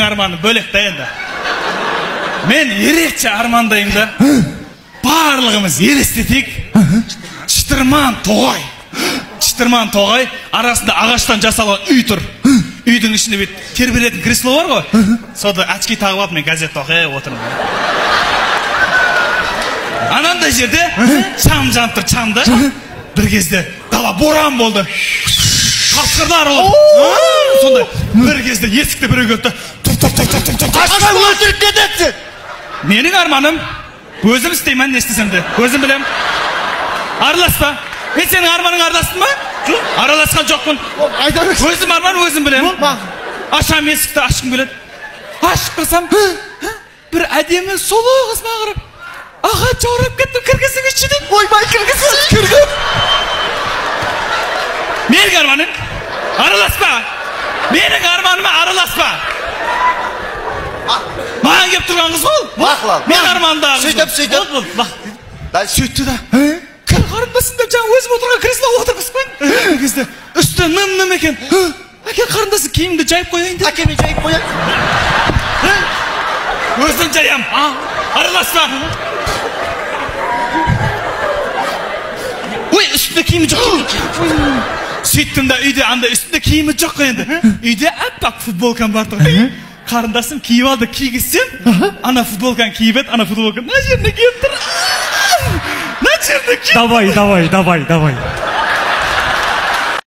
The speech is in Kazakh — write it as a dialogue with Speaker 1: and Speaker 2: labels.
Speaker 1: арманы бөлек та енді. Мен ерекше армандаймын да. Барлығымыз елестетейік. Шытырман тоғай. Шытырман тоғай арасында ағаштан жасалған үй тұр. Үйдің ішінде бет тербелетін кресло бар ғой. Сода очки тағып алып мен газет оқи отырмын. Анандай жерде шам жанып тұр, шамда. Bir кезде дала боран болды. Қасқырлар болды. Сондай бір кезде есікті біреу кетті.
Speaker 2: Қашқа өлтіріп кетеді.
Speaker 1: Менің арманым өзім істеймін, не істесем де. Өзім білем. Араласпа. Мен сенің арманың араластың ба? Араласқан жоқпын. Өзім арман өзім білем. Ашам есікті ашқым келеді. Ашып қырсам, бір әдемі сұлу қыз маған аға жаурап кеттім, кіргізіңізші деп.
Speaker 2: Ойбай, кіргізіп.
Speaker 1: Менің арманым араласпа. Менің арманыма араласпа. Маған кеп тұрған қыз ол. Мен армандағы қыз.
Speaker 2: Сөйтіп.
Speaker 1: Сөйтті да. Кір қарындасың деп жаңа өзім отырған кресло отырғыз қойын. Bir кезде үсті ным екен. Әке қарындасы киімді жайып қояйын деп.
Speaker 2: Әкеме жайып қояйын.
Speaker 1: Өзін жаям. Араласпа. Ой, үстінде киімі жоқ. Сөйттім да үйде анда үстінде киімі жоқ қойынды. Үйде әппақ футболкам бар тұр. Қарындасым киіп алды, кигізсем, ана футболканы киіп еді, ана футболканы на жеріне киіп тұр. На жеріне киіп.
Speaker 3: Давай.